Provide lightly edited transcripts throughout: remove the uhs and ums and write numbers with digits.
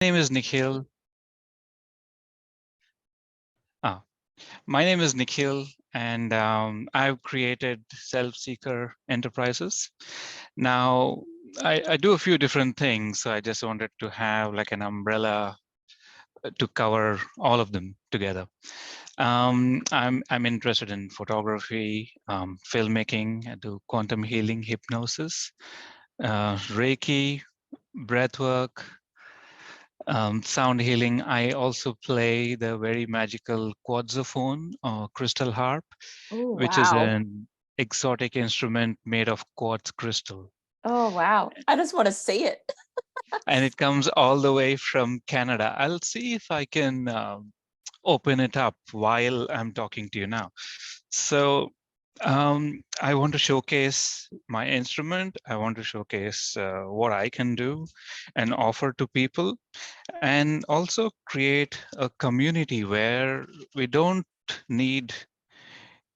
name is Nikhil. Ah, my name is Nikhil, and I've created Selfseeker Enterprises. Now, I do a few different things, so I just wanted to have like an umbrella to cover all of them together. I'm interested in photography, filmmaking. I do quantum healing, hypnosis, Reiki, breathwork, sound healing. I also play the very magical quadzophone or crystal harp, Oh, which is wow. an exotic instrument made of quartz crystal. Oh, wow. I just want to see it. And it comes all the way from Canada. I'll see if I can open it up while I'm talking to you now. So I want to showcase my instrument. I want to showcase what I can do and offer to people, and also create a community where we don't need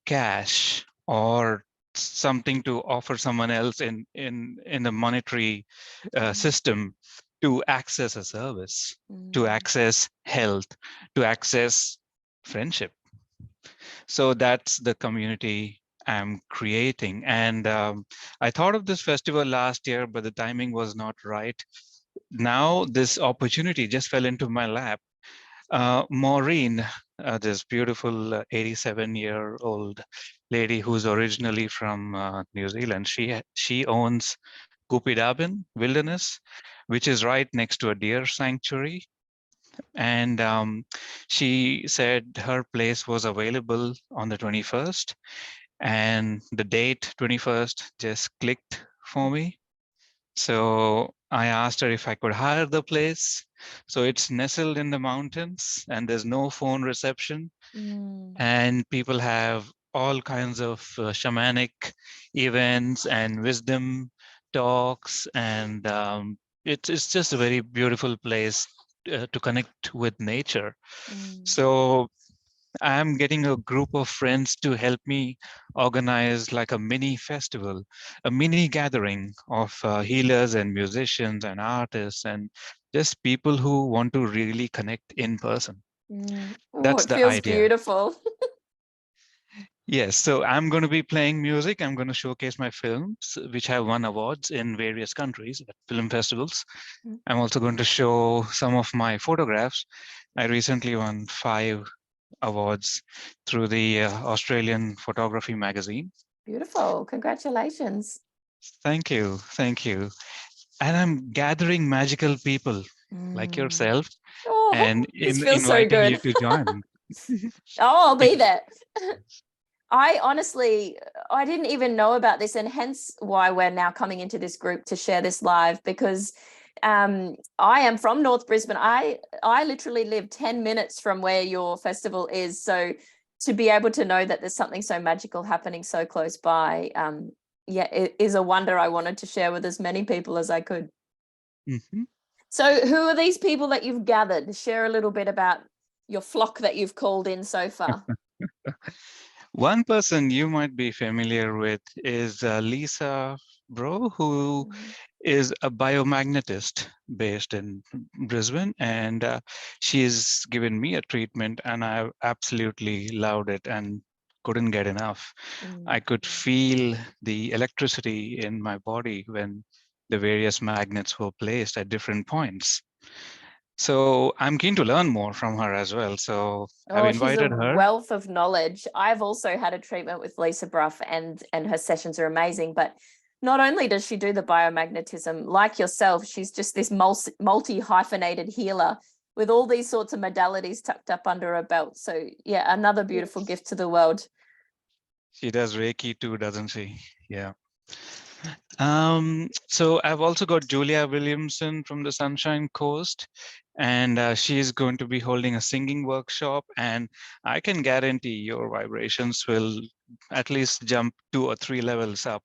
cash or something to offer someone else in the monetary system to access a service, to Mm. access health, to access friendship. So that's the community I'm creating. And I thought of this festival last year, but the timing was not right. Now this opportunity just fell into my lap. Maureen, this beautiful 87-year-old lady who's originally from New Zealand, she owns Kupidabin Wilderness, which is right next to a deer sanctuary. And she said her place was available on the 21st, and the date 21st just clicked for me. So I asked her if I could hire the place. So it's nestled in the mountains and there's no phone reception. Mm. And people have all kinds of shamanic events and wisdom talks. And it's just a very beautiful place to connect with nature. Mm. So I'm getting a group of friends to help me organize like a mini festival, a mini gathering of healers and musicians and artists and just people who want to really connect in person. Mm. Oh, That's it the feels idea. beautiful. Yes, so I'm going to be playing music. I'm going to showcase my films, which have won awards in various countries at film festivals. Mm. I'm also going to show some of my photographs. I recently won 5 awards through the Australian Photography magazine. Beautiful. Congratulations. Thank you. Thank you. And I'm gathering magical people like Mm. yourself Oh, and this feels so inviting you good. to join. Oh, I'll be Ex- there. I honestly, I didn't even know about this, and hence why we're now coming into this group to share this live, because I am from North Brisbane. I literally live 10 minutes from where your festival is. So to be able to know that there's something so magical happening so close by, yeah, it is a wonder. I wanted to share with as many people as I could. Mhm. So who are these people that you've gathered? Share a little bit about your flock that you've called in so far. One person you might be familiar with is Lisa Bro, who Mm. is a biomagnetist based in Brisbane, and she's given me a treatment, and I absolutely loved it and couldn't get enough. I Mm. could feel the electricity in my body when the various magnets were placed at different points. So I'm keen to learn more from her as well. So I've Oh, she's a invited her. wealth of knowledge. I've also had a treatment with Lisa Bruff, and her sessions are amazing. But not only does she do the biomagnetism, like yourself, she's just this multi hyphenated healer with all these sorts of modalities tucked up under her belt. So yeah, another beautiful gift to the world. She does Reiki too, doesn't she? Yeah. So I've also got Julia Williamson from the Sunshine Coast, and she is going to be holding a singing workshop. And I can guarantee your vibrations will at least jump 2 or 3 levels up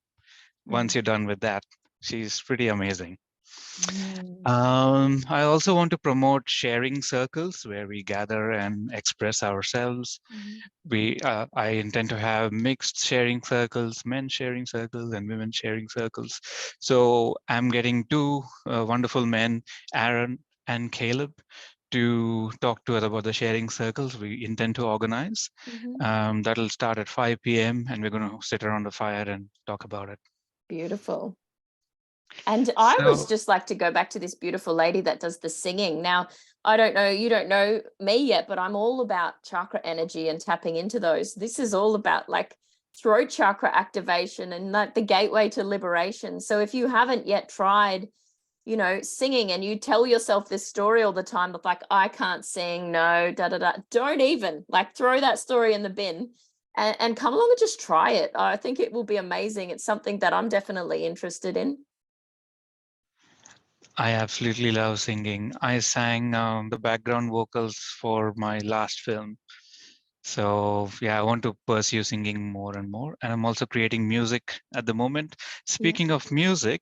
once Mm. you're done with that. She's pretty amazing. Mm. I also want to promote sharing circles where we gather and express ourselves. Mm. I intend to have mixed sharing circles, men sharing circles and women sharing circles. So I'm getting two wonderful men, Aaron and Caleb to talk to us about the sharing circles we intend to organize. That'll start at 5 p.m. and we're going to sit around the fire and talk about it. Beautiful. And I So, was just like to go back to this beautiful lady that does the singing. Now, I don't know, you don't know me yet, but I'm all about chakra energy and tapping into those. This is all about like throat chakra activation and like the gateway to liberation. So if you haven't yet tried, you know, singing and you tell yourself this story all the time of like, I can't sing, no, da da da, don't even like throw that story in the bin and come along and just try it. I think it will be amazing. It's something that I'm definitely interested in. I absolutely love singing. I sang the background vocals for my last film. So yeah, I want to pursue singing more and more. And I'm also creating music at the moment. Speaking of music,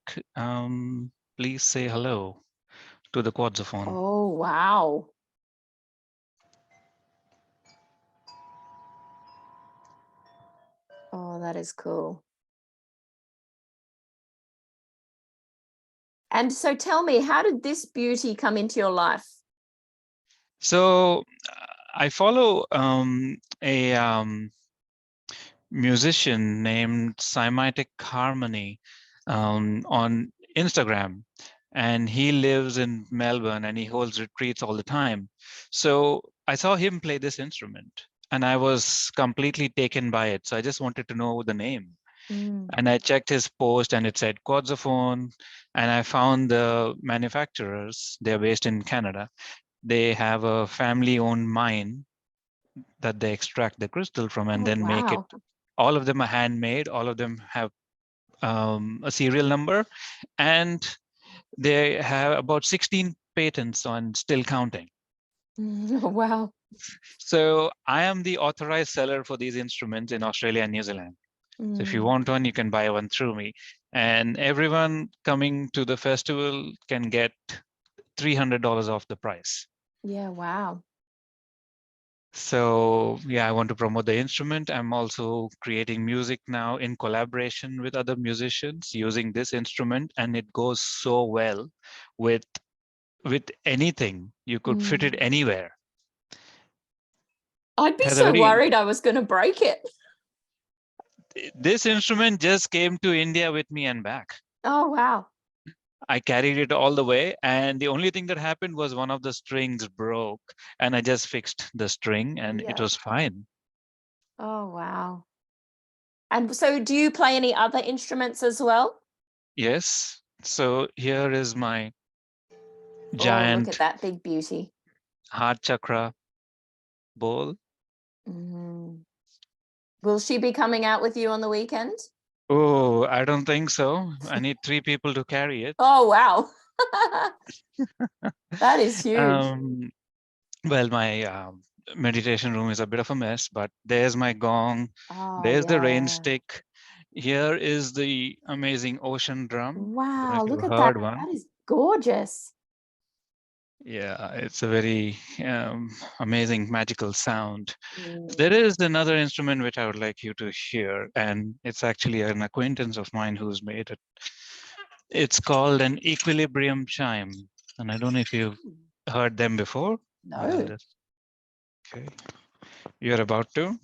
please say hello to the quadzophone. Oh, wow. Oh, that is cool. And so tell me, how did this beauty come into your life? So I follow a musician named Cymatic Harmony on Instagram, and he lives in Melbourne and he holds retreats all the time. So I saw him play this instrument and I was completely taken by it. So I just wanted to know the name. And I checked his post and it said quadzophone, and I found the manufacturers. They're based in Canada. They have a family-owned mine that they extract the crystal from and Oh, then make it. wow. All of them are handmade. All of them have a serial number, and they have about 16 patents on still counting. Oh, wow. So I am the authorized seller for these instruments in Australia and New Zealand. So if you want one, you can buy one through me. And everyone coming to the festival can get $300 off the price. Yeah, wow. So yeah, I want to promote the instrument. I'm also creating music now in collaboration with other musicians using this instrument, and it goes so well with anything. You could fit it anywhere. I'd be so Heather, worried I was going to break it. this instrument just came to India with me and back. Oh, wow. I carried it all the way, and the only thing that happened was one of the strings broke, and I just fixed the string, and it was fine. Oh, wow. And so do you play any other instruments as well? Yes. So here is my Oh, look at giant that big beauty. heart chakra bowl. Will she be coming out with you on the weekend? Oh, I don't think so. I need 3 people to carry it. Oh, wow. That is huge. Well, my meditation room is a bit of a mess, but there's my gong. Oh, There's the rain yeah. stick. Here is the amazing ocean drum. I don't know Wow, if look you've at that. heard one. That is gorgeous. Yeah, it's a very amazing, magical sound. Mm. There is another instrument which I would like you to hear, and it's actually an acquaintance of mine who's made it. It's called an equilibrium chime, and I don't know if you've heard them before. No. Okay, you're about to.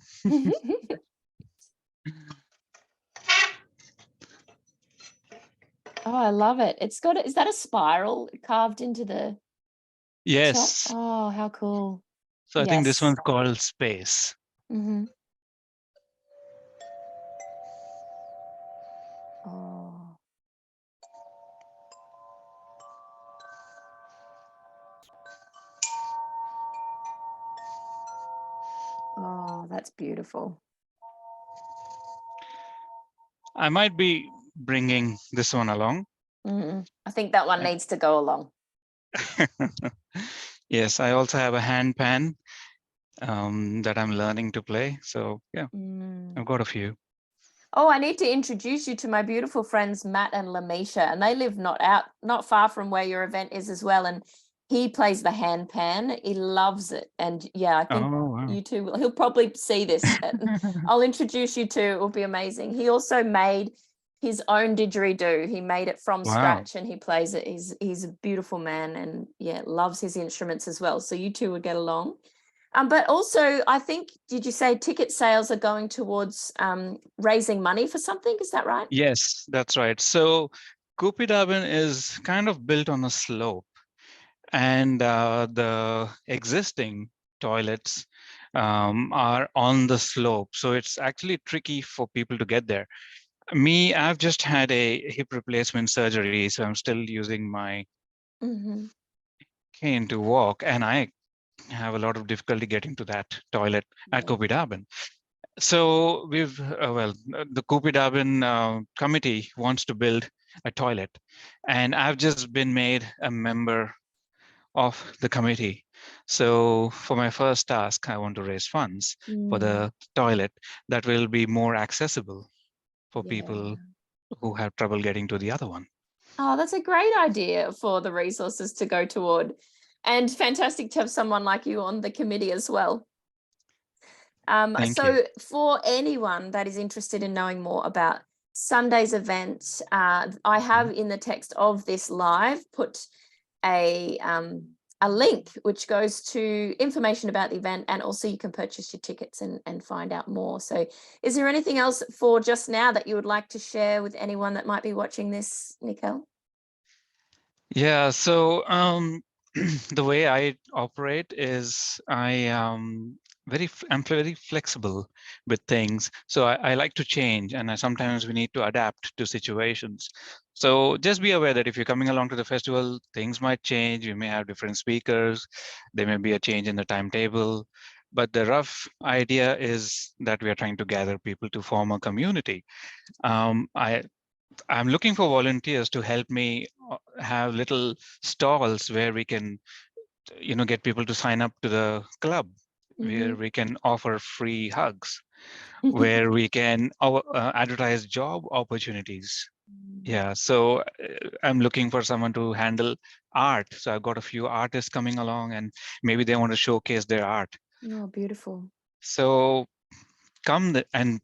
Oh, I love it. It's got, is that a spiral carved into the top? Yes. Oh, how cool. So I think this Yes. one's called Space. Oh. Oh, that's beautiful. I might be bringing this one along. I think that one needs to go along. Yes, I also have a hand pan that I'm learning to play. So yeah, I've got a few. Oh, I need to introduce you to my beautiful friends, Matt and Lamisha, and they live not far from where your event is as well. And he plays the hand pan. He loves it. And yeah, I think you two will, he'll probably see this. I'll introduce you to, it will be amazing. He also made his own didgeridoo. He made it from Wow. scratch and he plays it. He's a beautiful man and yeah, loves his instruments as well. So you two would get along. But also, I think, did you say ticket sales are going towards raising money for something? Is that right? Yes, that's right. So Kupidabin is kind of built on a slope, and the existing toilets are on the slope. So it's actually tricky for people to get there. Me, I've just had a hip replacement surgery, so I'm still using my cane to walk, and I have a lot of difficulty getting to that toilet at Kupidabin. So the Kupidabin committee wants to build a toilet, and I've just been made a member of the committee. So for my first task, I want to raise funds for the toilet that will be more accessible for people who have trouble getting to the other one. Oh, that's a great idea for the resources to go toward. And fantastic to have someone like you on the committee as well. Thank So you. for anyone that is interested in knowing more about Sunday's event, I have in the text of this live put a link which goes to information about the event, and also you can purchase your tickets and find out more. So is there anything else for just now that you would like to share with anyone that might be watching this, Nicole? Yeah, so the way I operate is I'm very flexible with things. So I like to change, and sometimes we need to adapt to situations. So just be aware that if you're coming along to the festival, things might change. You may have different speakers. There may be a change in the timetable. But the rough idea is that we are trying to gather people to form a community. I'm looking for volunteers to help me have little stalls where we can, get people to sign up to the club, where we can offer free hugs, where we can advertise job opportunities. Yeah, so I'm looking for someone to handle art. So I've got a few artists coming along, and maybe they want to showcase their art. Oh, beautiful. So come and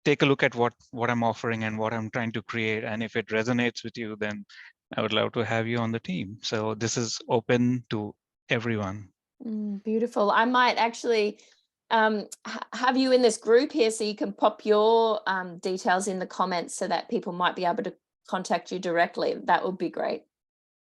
take a look at what I'm offering and what I'm trying to create. And if it resonates with you, then I would love to have you on the team. So this is open to everyone. Beautiful. I might actually have you in this group here so you can pop your details in the comments so that people might be able to contact you directly. That would be great.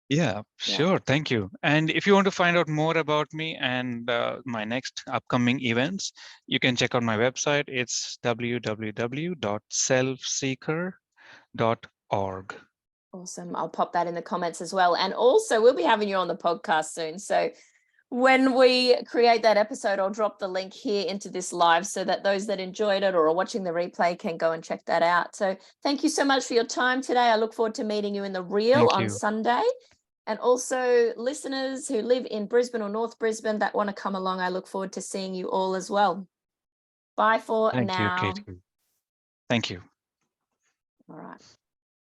Yeah, sure. Thank you. And if you want to find out more about me and my next upcoming events, you can check out my website. It's www.selfseeker.org. Awesome. I'll pop that in the comments as well. And also, we'll be having you on the podcast soon. So when we create that episode, I'll drop the link here into this live so that those that enjoyed it or are watching the replay can go and check that out. So thank you so much for your time today. I look forward to meeting you in the real on Sunday. And also listeners who live in Brisbane or North Brisbane that want to come along, I look forward to seeing you all as well. Bye for now. Thank you, Katie. Thank you. All right.